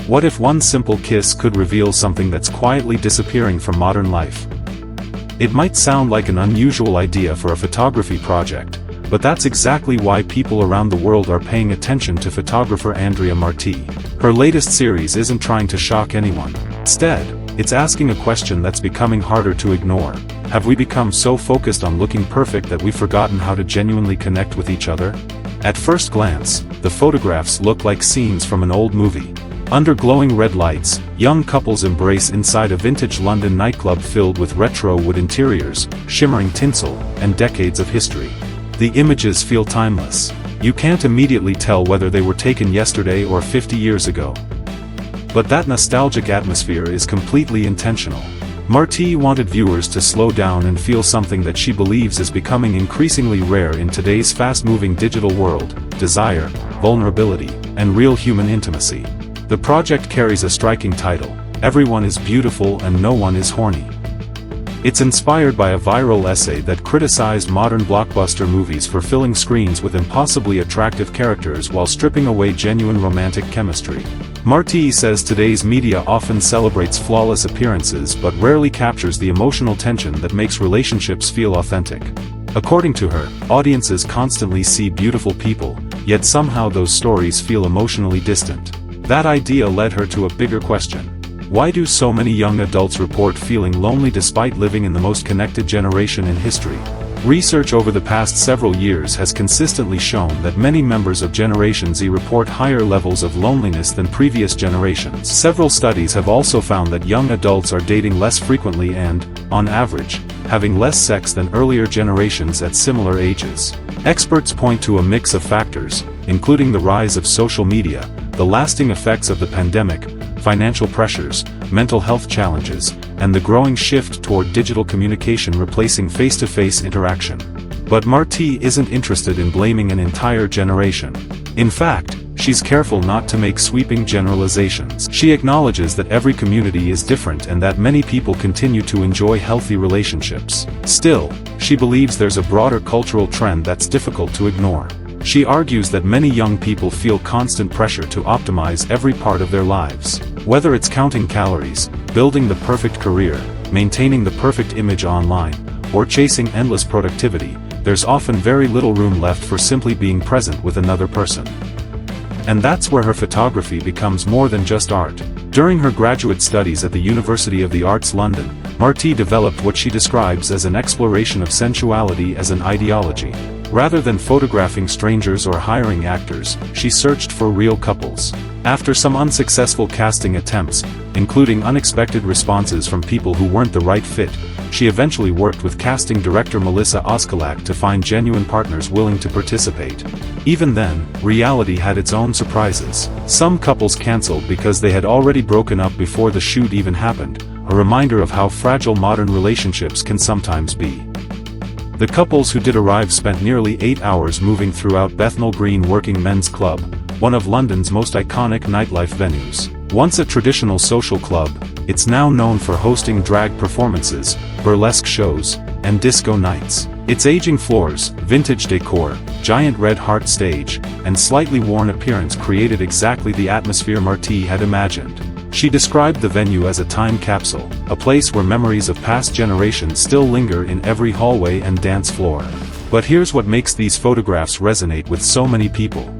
What if one simple kiss could reveal something that's quietly disappearing from modern life? It might sound like an unusual idea for a photography project, but that's exactly why people around the world are paying attention to photographer Andrea Martí. Her latest series isn't trying to shock anyone. Instead, it's asking a question that's becoming harder to ignore. Have we become so focused on looking perfect that we've forgotten how to genuinely connect with each other? At first glance, the photographs look like scenes from an old movie. Under glowing red lights, young couples embrace inside a vintage London nightclub filled with retro wood interiors, shimmering tinsel, and decades of history. The images feel timeless. You can't immediately tell whether they were taken yesterday or 50 years ago. But that nostalgic atmosphere is completely intentional. Marti wanted viewers to slow down and feel something that she believes is becoming increasingly rare in today's fast-moving digital world: desire, vulnerability, and real human intimacy. The project carries a striking title: Everyone is Beautiful and No One is Horny. It's inspired by a viral essay that criticized modern blockbuster movies for filling screens with impossibly attractive characters while stripping away genuine romantic chemistry. Marti says today's media often celebrates flawless appearances but rarely captures the emotional tension that makes relationships feel authentic. According to her, audiences constantly see beautiful people, yet somehow those stories feel emotionally distant. That idea led her to a bigger question. Why do so many young adults report feeling lonely despite living in the most connected generation in history? Research over the past several years has consistently shown that many members of Generation Z report higher levels of loneliness than previous generations. Several studies have also found that young adults are dating less frequently and, on average, having less sex than earlier generations at similar ages. Experts point to a mix of factors, including the rise of social media, the lasting effects of the pandemic, financial pressures, mental health challenges, and the growing shift toward digital communication replacing face-to-face interaction. But Marti isn't interested in blaming an entire generation. In fact, she's careful not to make sweeping generalizations. She acknowledges that every community is different and that many people continue to enjoy healthy relationships. Still, she believes there's a broader cultural trend that's difficult to ignore. She argues that many young people feel constant pressure to optimize every part of their lives. Whether it's counting calories, building the perfect career, maintaining the perfect image online, or chasing endless productivity, there's often very little room left for simply being present with another person. And that's where her photography becomes more than just art. During her graduate studies at the University of the Arts London, Marti developed what she describes as an exploration of sensuality as an ideology. Rather than photographing strangers or hiring actors, she searched for real couples. After some unsuccessful casting attempts, including unexpected responses from people who weren't the right fit, she eventually worked with casting director Melissa Oskalak to find genuine partners willing to participate. Even then, reality had its own surprises. Some couples canceled because they had already broken up before the shoot even happened, a reminder of how fragile modern relationships can sometimes be. The couples who did arrive spent nearly 8 hours moving throughout Bethnal Green Working Men's Club, one of London's most iconic nightlife venues. Once a traditional social club, it's now known for hosting drag performances, burlesque shows, and disco nights. Its aging floors, vintage decor, giant red heart stage, and slightly worn appearance created exactly the atmosphere Marti had imagined. She described the venue as a time capsule, a place where memories of past generations still linger in every hallway and dance floor. But here's what makes these photographs resonate with so many people.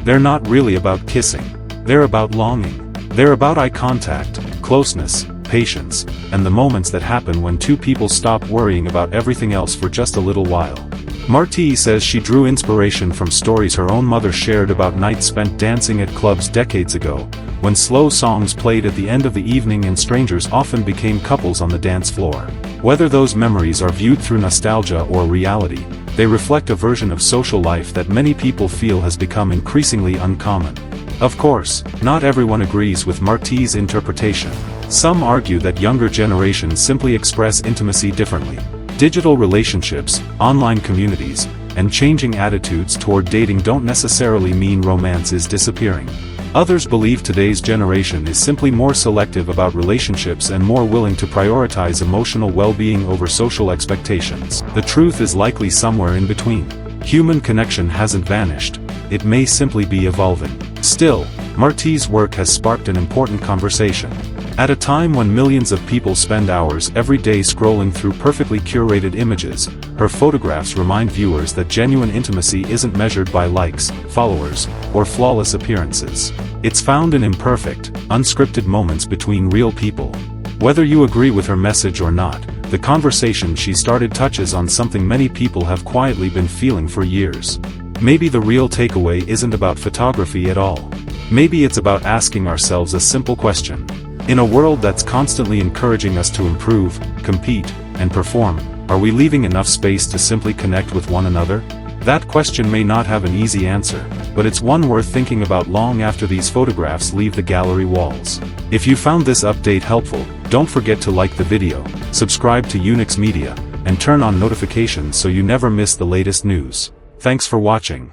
They're not really about kissing. They're about longing. They're about eye contact, closeness, patience, and the moments that happen when two people stop worrying about everything else for just a little while. Marti says she drew inspiration from stories her own mother shared about nights spent dancing at clubs decades ago, when slow songs played at the end of the evening and strangers often became couples on the dance floor. Whether those memories are viewed through nostalgia or reality, they reflect a version of social life that many people feel has become increasingly uncommon. Of course, not everyone agrees with Marti's interpretation. Some argue that younger generations simply express intimacy differently. Digital relationships, online communities, and changing attitudes toward dating don't necessarily mean romance is disappearing. Others believe today's generation is simply more selective about relationships and more willing to prioritize emotional well-being over social expectations. The truth is likely somewhere in between. Human connection hasn't vanished, it may simply be evolving. Still, Marti's work has sparked an important conversation. At a time when millions of people spend hours every day scrolling through perfectly curated images, her photographs remind viewers that genuine intimacy isn't measured by likes, followers, or flawless appearances. It's found in imperfect, unscripted moments between real people. Whether you agree with her message or not, the conversation she started touches on something many people have quietly been feeling for years. Maybe the real takeaway isn't about photography at all. Maybe it's about asking ourselves a simple question. In a world that's constantly encouraging us to improve, compete, and perform, are we leaving enough space to simply connect with one another? That question may not have an easy answer, but it's one worth thinking about long after these photographs leave the gallery walls. If you found this update helpful, don't forget to like the video, subscribe to Unix Media, and turn on notifications so you never miss the latest news. Thanks for watching.